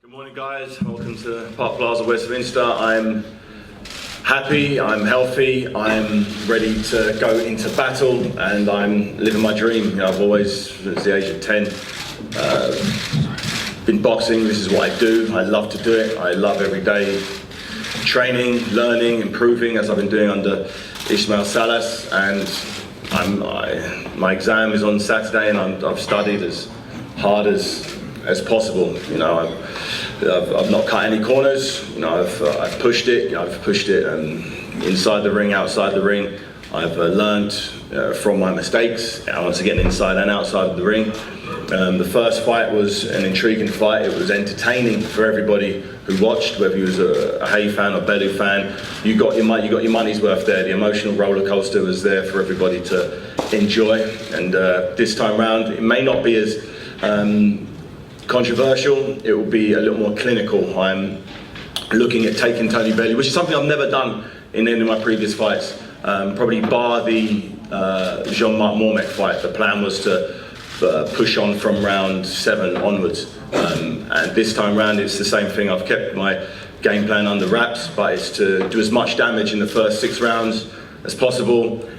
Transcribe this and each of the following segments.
Good morning, guys. Welcome to Park Plaza, Westminster. I'm happy, I'm healthy, I'm ready to go into battle, and I'm living my dream. You know, I've always, since the age of 10, been boxing. This is what I do. I love to do it. I love every day training, learning, improving, as I've been doing under Ismail Salas. And my exam is on Saturday, and I've studied as hard as possible. You know, I've not cut any corners. You know, I've pushed it. I've pushed it inside the ring, outside the ring. I've learned from my mistakes, once again inside and outside of the ring. The first fight was an intriguing fight. It was entertaining for everybody who watched, whether you was a Haye fan or Bellew fan. You got your money's worth there. The emotional roller coaster was there for everybody to enjoy. And this time round, it may not be as controversial. It will be a little more clinical. I'm looking at taking Tony Bellew, which is something I've never done in any of my previous fights. Probably bar the Jean-Marc Mormec fight. The plan was to push on from round 7 onwards. And this time round, it's the same thing. I've kept my game plan under wraps, but it's to do as much damage in the first 6 rounds as possible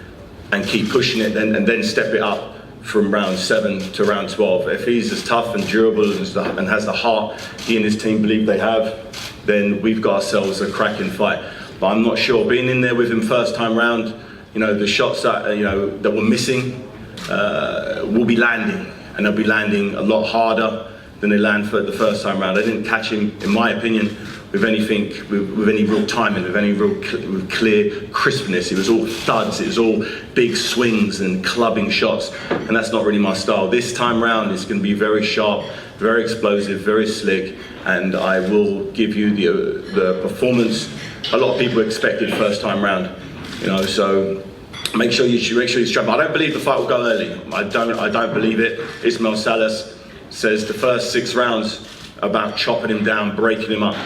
and keep pushing it, and then step it up from round 7 to round 12. If he's as tough and durable and has the heart he and his team believe they have, then we've got ourselves a cracking fight. But I'm not sure. Being in there with him first time round, you know, the shots that that were missing will be landing, and they'll be landing a lot harder than they land for the first time round. I didn't catch him, in my opinion, with anything, with any real timing, with any real clear crispness. It was all thuds, it was all big swings and clubbing shots, and that's not really my style. This time round, it's going to be very sharp, very explosive, very slick, and I will give you the performance a lot of people expected first time round. You know, so make sure you strap. I don't believe the fight will go early. I don't believe it. Ismail Salas says the first 6 rounds about chopping him down, breaking him up.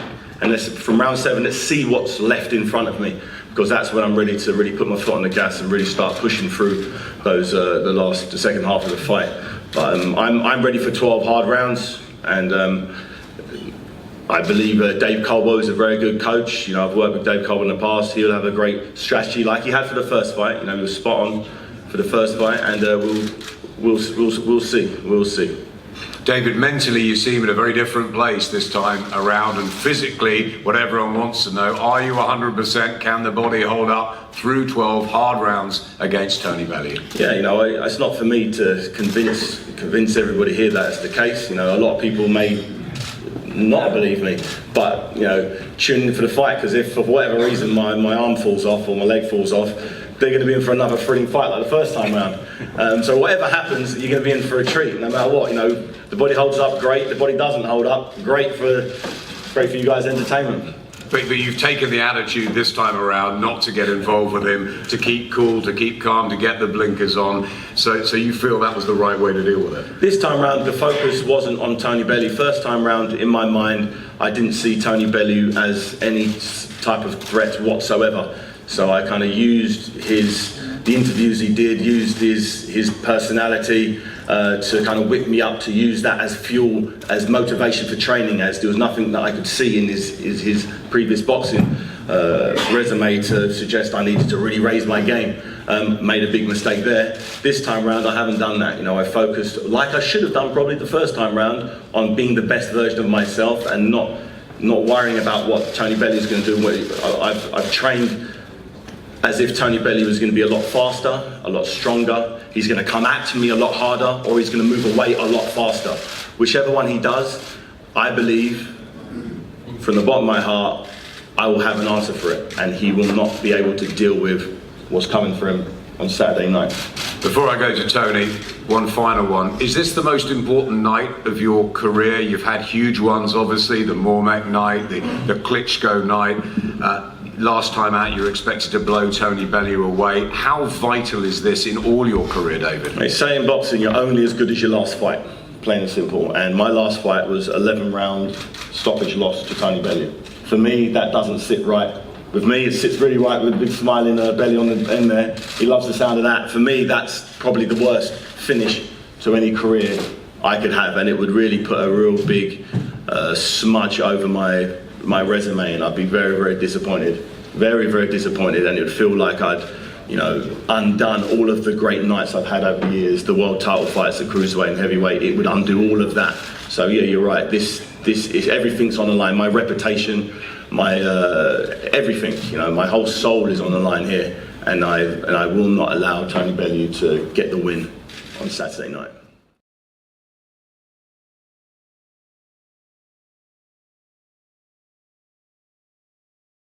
And from round 7, let's see what's left in front of me, because that's when I'm ready to really put my foot on the gas and really start pushing through those the second half of the fight. But I'm ready for 12 hard rounds, and I believe Dave Caldwell is a very good coach. You know, I've worked with Dave Caldwell in the past. He'll have a great strategy like he had for the first fight. You know, he was spot on for the first fight, and we'll see. We'll see. David, mentally you seem in a very different place this time around, and physically, what everyone wants to know, are you 100%? Can the body hold up through 12 hard rounds against Tony Bellew? Yeah, you know, it's not for me to convince everybody here that it's the case. You know, a lot of people may not believe me, but, you know, tune in for the fight, because if for whatever reason my arm falls off or my leg falls off, they're going to be in for another thrilling fight like the first time round. So whatever happens, you're going to be in for a treat, no matter what. You know, the body holds up, great. The body doesn't hold up, great for you guys' entertainment. But you've taken the attitude this time around not to get involved with him, to keep cool, to keep calm, to get the blinkers on. So you feel that was the right way to deal with it? This time round, the focus wasn't on Tony Bellew. First time round, in my mind, I didn't see Tony Bellew as any type of threat whatsoever. So I kind of used the interviews he did, used his personality to kind of whip me up, to use that as fuel, as motivation for training, as there was nothing that I could see in his previous boxing resume to suggest I needed to really raise my game. Made a big mistake there. This time round, I haven't done that. You know, I focused, like I should have done probably the first time round, on being the best version of myself and not worrying about what Tony Bellew is going to do. I've trained as if Tony Bellew was going to be a lot faster, a lot stronger. He's going to come at me a lot harder, or he's going to move away a lot faster. Whichever one he does, I believe, from the bottom of my heart, I will have an answer for it, and he will not be able to deal with what's coming for him on Saturday night. Before I go to Tony, one final one. Is this the most important night of your career? You've had huge ones, obviously, the Mormec night, the Klitschko night. Last time out, you were expected to blow Tony Bellew away. How vital is this in all your career, David? They say in boxing, you're only as good as your last fight, plain and simple. And my last fight was 11-round stoppage loss to Tony Bellew. For me, that doesn't sit right with me. It sits really right with a big smiling belly on the end there. He loves the sound of that. For me, that's probably the worst finish to any career I could have, and it would really put a real big smudge over my resume, and I'd be very, very disappointed, very, very disappointed, and it would feel like I'd, you know, undone all of the great nights I've had over the years, the world title fights at cruiserweight and heavyweight. It would undo all of that. So yeah, you're right. This is, everything's on the line. My reputation, my everything. You know, my whole soul is on the line here, and I will not allow Tony Bellew to get the win on Saturday night.